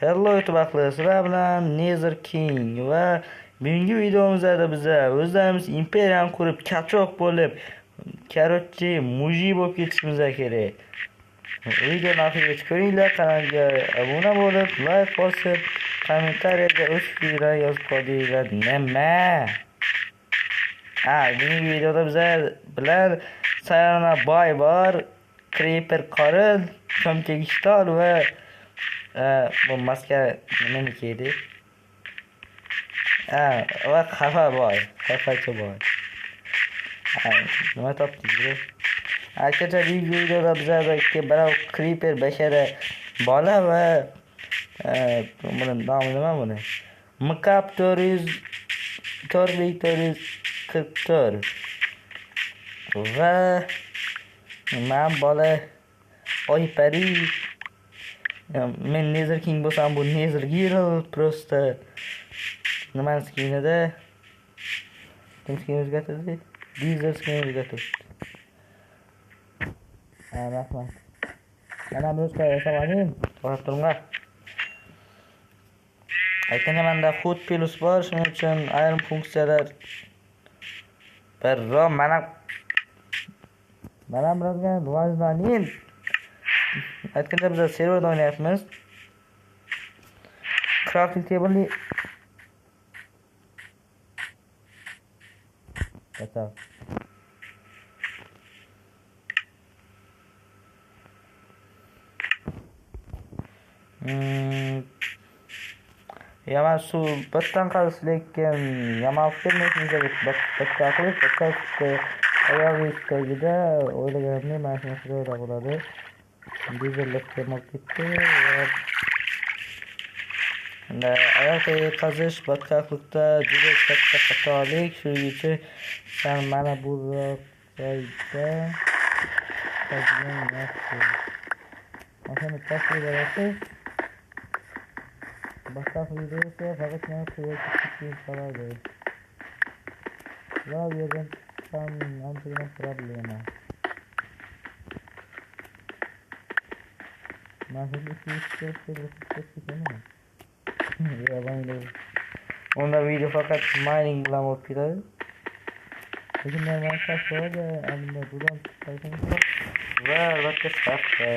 Hello YouTube ahli, sizlar bilan Nether King va bugungi videomizda biza o'zimiz imperiyani qurib, kachoq bo'lib, korotchi, muji bo'lib ketishimiz kerak. Videoni oxirigacha ko'ringlar, kanalga obuna bo'lib, like bosib, kommentariyaga o'z fikrlaringizni yozib qo'yinglar. Nima? Bugungi videoda biza bilan Sayona boy bor, Creeper qorin, cho'mchagishtor va bu maska nimaniki edi? Va xafa boy, xafachi boy. Nima topdingiz? Akacha bu videoda bizada birov Creeper bashara bola va buni nomi nima buni? Mkap 444 va men bola oypari. Men Nether King bo'lsam, bu Nether Hero просто nima skinida? Kim skin o'zgartirdi? Diesel skin o'zgartirdi. Rahmat. Mana bunga yasamading. Qarab turinglar. Aytanga menda food plus bor, shuning uchun ayrim funksiyalar mana birozga rivojlaning. Aytganda biz serverda o'ynayapmiz. Crafting table'ni Kata. Yaman suv bittan qalish, lekin yaman fikirmishimizga bitta ayolning tagida o'ylaganimni mana shu narsalar bo'ladi. Dizellik kemoq ketdi va ayol qazish batqaqlikda juda katta xatolik. Shuning uchun sen mana bu joyda qazgan yaxshi. Mana tasvir berasiz. Batqaqlikda esa faqat mana quyosh chiqib qoladi. Va bu yerdan ham ancha problema. Onda video fakat mining bilan olib ketadi. Lekin men tashladi, endi bundan chiqayotgan va albatta safda.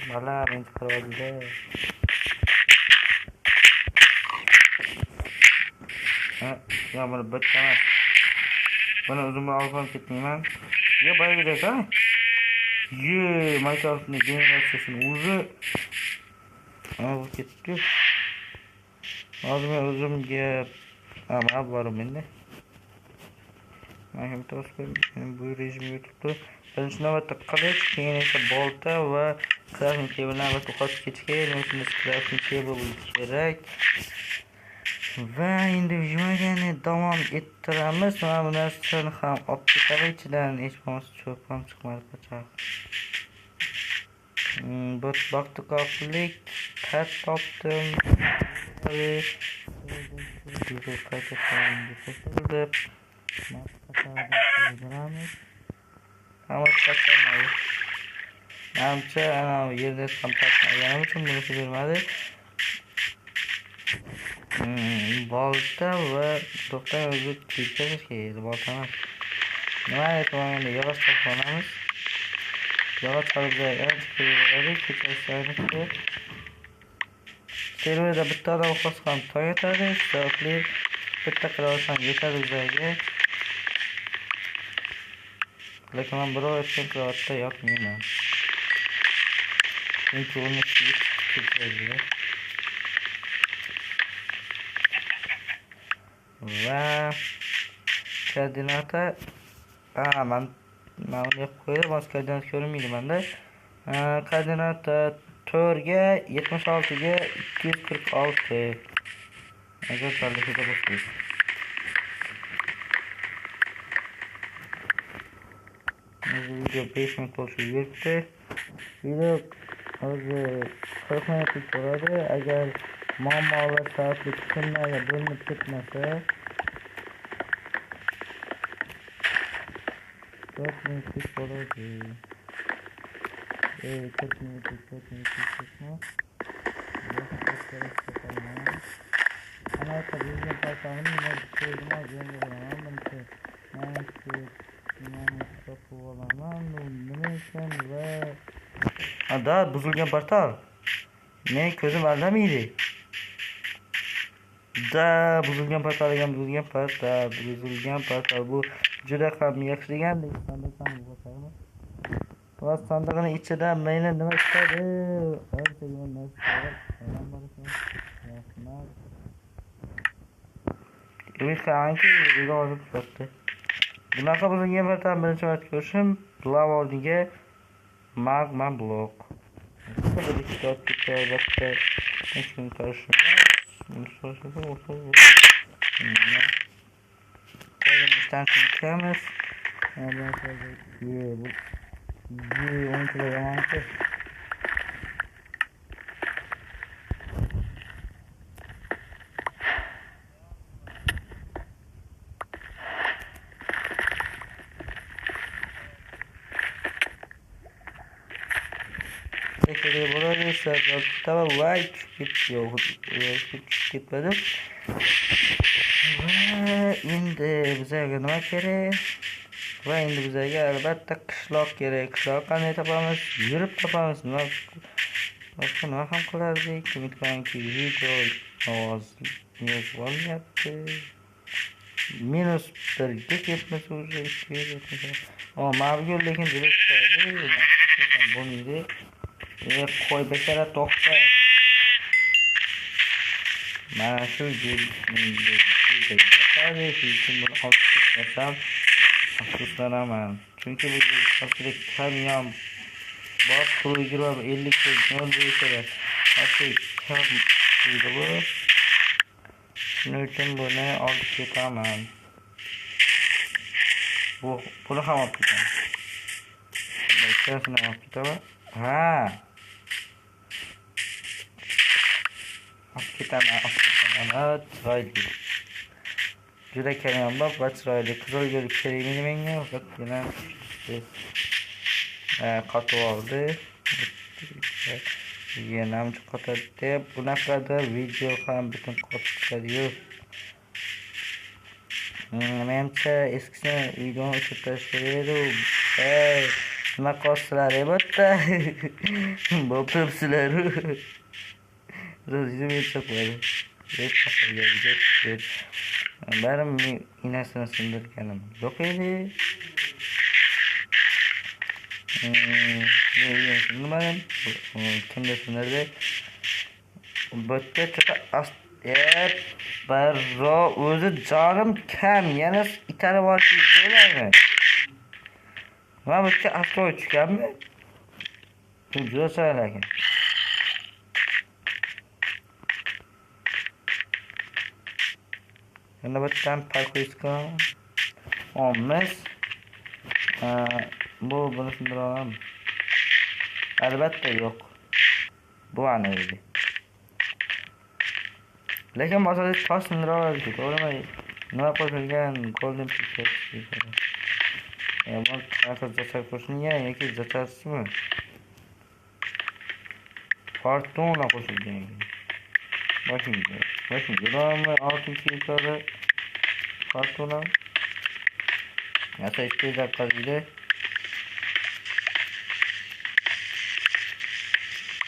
Mana men chiqaroldi. Ya mana bitta. Buni o'zimga olib ketmayman. Ya boyagidek-a? Minecraft'ın generasyasını uzun alıp gitti. Azım özümge ama varım bende. Minecraft benim bu rejimi tuttu. Ben şuna baktık kılıç, kendisi balta ve crafting table'ına ve tokat geçken, mesela crafting table kerak. Ve endi videoga davom ettiramiz. Mana bu narsani ham olib ketadi, ichidan hech bo'lmasa cho'p ham chiqmadi qochoq. Bir vaqtlik tat topdim. Namcha ana yerda kompatmagan uchun buni bermadi. Balta va to'xtay o'zi kechirish kerak, balta emas. Nima aytmoqchiman, yog'och topamiz. Yog'och olib kelib kechirishni. Serverda bitta odam xos ham to'yatadi, sababli bitta qilsam yetadi bizga. Lekin men birov aytgan qiyofatda yo'qman. Chunki uni kechiradi. Va koordinata men uni qo'yib, koordinat ko'rinmaydi menda. Koordinata 4 ga 76 ga 246. Agar tanlashda bo'lsa. Video 5 minut bo'lsa yetdi. Video hozir 40 minutlik bo'ladi. Agar muammolar sababli kunlarga bo'linib ketmasa, 4 minutlik bo'ladi. 40 minutlik. Ana tabiiy parçanın yine koydum azıcık da buzulgan portal. Men ko'zim aldamaydi. Da buzulgan portal bu juda ham yaxshi degandek sandiqdan bo'lsa. Va sandiqning ichida meni nima chiqadi? Ancha narsa. Umid qilamanki, chiqdi. Bunaqa buzilgan portal birinchi marta ko'rishim. Lavorniga magma blok. Tekrar bo'ladi, tamam, vay ketmadim. Endi bizga nima kerak? Va endi bizga albatta qishloq kerak. Qishloq qanday topamiz? Yurib topamiz. Nima ham qilardik? Umid qilamanki, video ovoz yozib olmayapti. -1 ga ketmasa уже 2 ga ketadi. Mavgul lekin direkt qo'ydi. Bo'lmaydi. Qo'y bechara to'xta. Mana shu yerda afsuslanaman. Chunki bu ko'pchilik kamyon bor, pul 50 so'm bo'lsa, asli kam bu. Shuning uchun buni olib ketaman. Buni ham olib ketaman. Ikkasini olib ketaman. Olib ketaman. Chiroyli. Juda kamyon bor va chiroyli. Qizil gul kerakmi menga? Faqatgina qotib oldi. Yana qotadi. Bunaqada video ham butun qotib chiqadi-yu. Menimcha eskisini videoni o'chirib tashladi. Nima qilsizlar, bo'tta? Bo'psizlar. Rozim etib barim inasini sindirganim yo'q edi. Nimadan? Kimda sindirdi? Bo'tta chiqa barro o'zi jonim kam, yana itarib olib bo'ladimi? Mana bu yerga asteroid tushganmi? Juda sara ekan. Yana bittadan parkoiska. Ommes. Buni sindiraman. Albatta yo'q. Bu ana edi. Lekin masalada tosh sindira oladi, to'g'rimi? Nima qo'shilgan golden piece. Bu qanaqa zachar qo'shilgan yoki zacharsizmi? Fortuna qo'shilgan. Washington oltin kiyikları Fortuna. Yasa isteyecek kazıydı.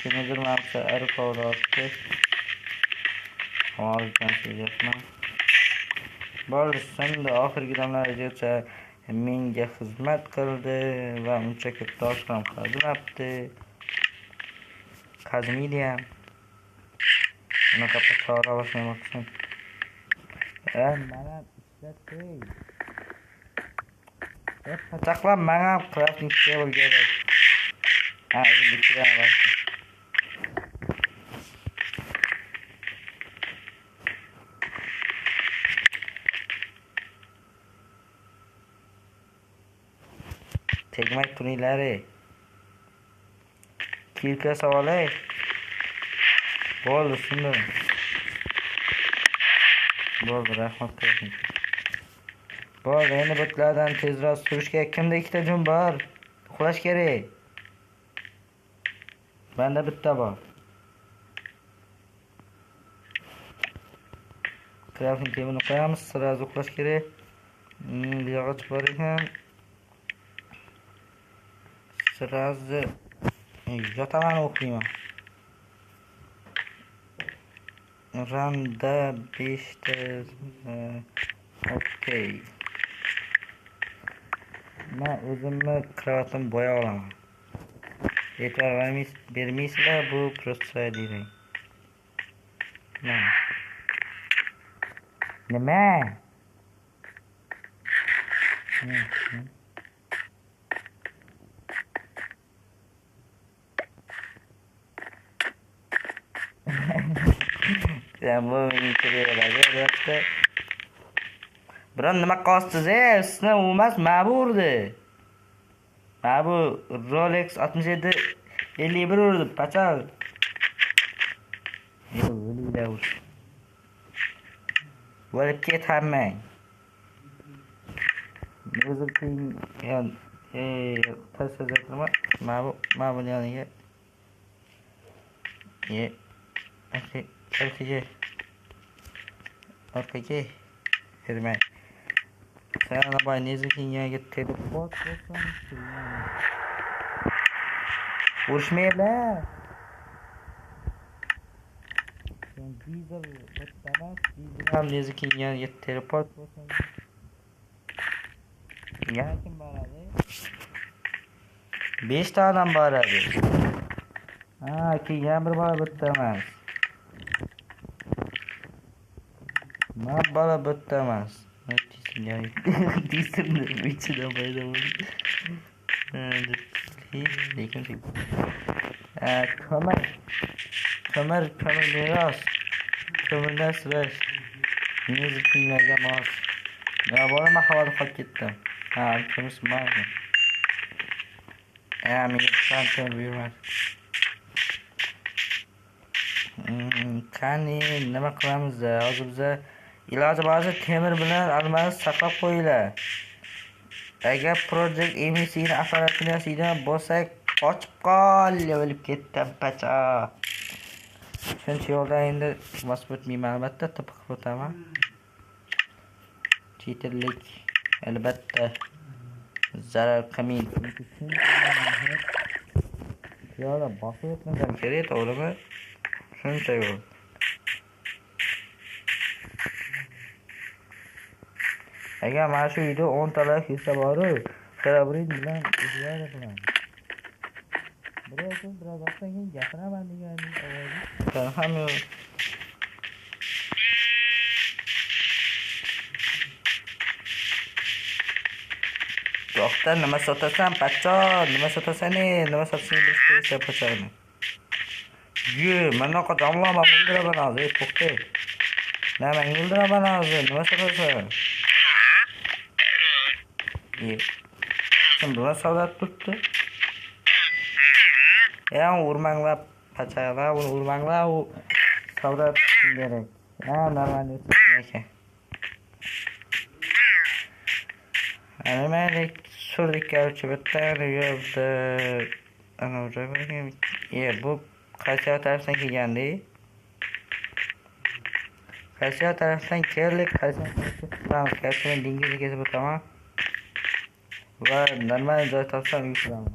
Kimdir mağsa arı kavra attı. Harika yapma. Bol sen de oxirgi damlargacha menga xizmat qildi va uncha ko'p tosh ham qazilabdi. Qazmaydi ham. Unaqa chora boshlamoqchiman. Mana ishlatay. Pataqlab mana crafting table kerak. Endi bitiramiz. Tegmak turinlari. Kilka savolay. Bo'ldi, shunday. Bo'ldi, rahmat qiling. Bo'ldi, endi butlardan tezroq surishga kimda ikkita jun bor? Uxlash kerak. Menda bitta bor. crafting table'ni qo'yamiz. Sразу uxlash kerak. Yog'och bor ekan. Sразу yotaman o'qiyman. Randa 5 ta. Okey. Men o'zimni kravatim bo'ya olaman. E'tibor bermaysizlar, bu просто deyman. Nima? Sen bu meni kelayapti. Biron nima qilasiz, sizni u emas, mana bu urdi. Mana bu Rolex 67 51 urdi, pachal. O'linglar ur. Bo'lib ket hammang. O'zim tasavvurma. Mana bu yoniga. Orqaga. Kirmay. Sen boy nezikinga teleport bo'lsam, urushmaylar. Sen dizel bittamas, dizel ham nezikinga teleport bo'lsam. Yana kim boradi? 5 ta odam boradi. Keyin bir bola bittamas. Ma bola bittamas. Dizelni ichida bayda bo'ldi. Lekin ko'mir meros. Ko'mirdan sirash. Nezikinlarga mos. Ya bola havoda qolib ketdim. Ko'mish mayli. Menga qancha buyurmadi. Qani nima qilamiz? Hozir biza iloji boricha temir bilan almani saqlab qo'yinglar. Agar project emisining apparatini yasaydigan bo'lsak, qochib qol, o'lib ketdim pacha. Shuncha yo'lda endi bosib o'tmayman, albatta tipiq o'taman. Chetirlik albatta zarar qilmaydi. Yo'la bosib o'tmasam kerak, to'g'rimi? Shuncha yo'l. Agar mana shu uyda 10 talar hissa bor-ku, Xarabrin bilan ijara qilaman. Biroz vaqtdan keyin gapiraman deganing ovozi. Ham yo'q. Doktor nima sotasan, pacho? Nima sotasan? Nima sotasang bilishsa pachoni. Mana yoqqa damlama o'ldiraman hozir, to'xta. Nima o'ldiraman hozir? Nima sotasan? Kim bilan savdat turibdi? Urmanglar, pachalar, urmanglar, u savdat kerak. Normalniy ekan. Mayli, surdik короче, bitta yo'lda ana o'rayman. Bu qaysi tarafdan kelgandi? Qaysi tarafdan keldik? Qaysi dengizga ketib o'taman. Va normal joy topsam yuraman.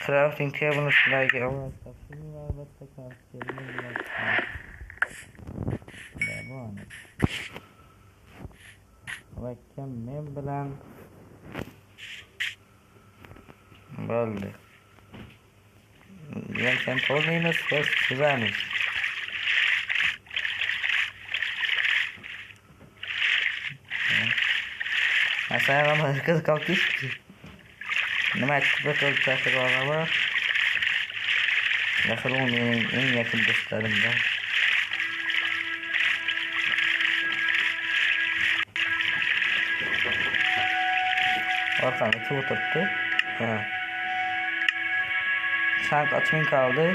Crafting table sizlarga ovoz topshirdim, albatta crafting table va kim men bilan bo'ldi. Yelkan to'laymiz, biz suzamiz. Masalan, markaz kalkış. Nima aytib o'tib olaman? Yaxshi mening eng yaqin do'stlarimdan. Orqani kim o'tiribdi? Sank ochmay qoldi.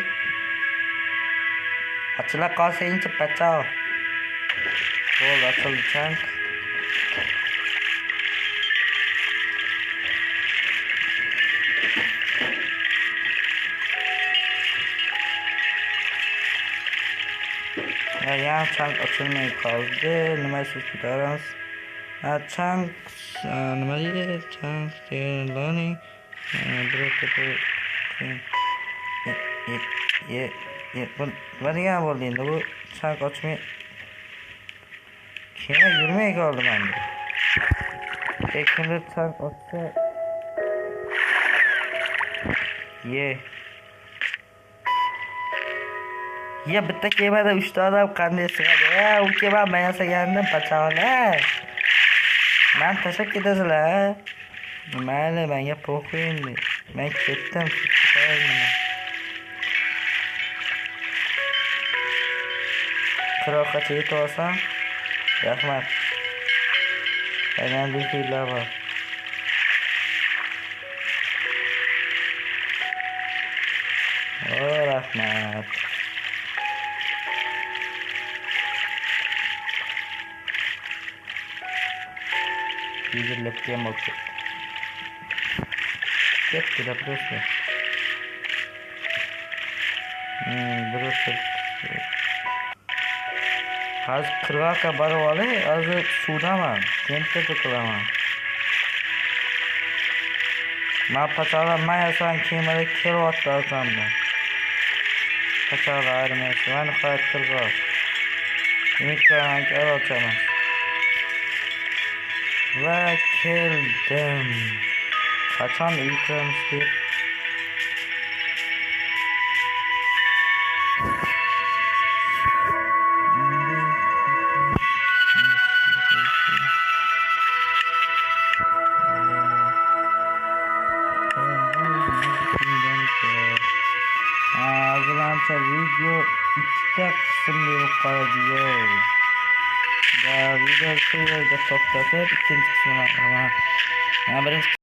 Ochila qolsangchi pacho. Bo'ldi, ochildi sank. Yan chunk ochilmay qoldi. Nima siz ko'taramiz? Chunk nima deydi? Chunk learning nima degan bo'ldi endi bu chunk ochmay kema yurmay qoldi menda. Kimdir chunk ochsa Ya bitta kemada 3 ta odam qanday sig'adi? U kema men yasagandim pachog'lar. Men tashlab ketasizlar. Mayli, menga po'xi endi. Men ketdim. Qirg'oqqa yetib olsam, rahmat. Qanday fillar bor. Rahmat. Yüzürlük game oldu. Gitti de burası. Burası. Az kırvaka barı var ya, az sudama. Tempe tutulamam. Ma paçalar mayasan kemere kilo attı alsamda. Paçalar ayrılmıyorsun. Ben hayat kırvak. Mikroan kilo atacağım. Ve keldim. Kaçan yıkılmıştı. Hazırlansa video 2 kısımlı kalıyor. Ya video şu yerde toplatıp ikinci kısmına ama birinci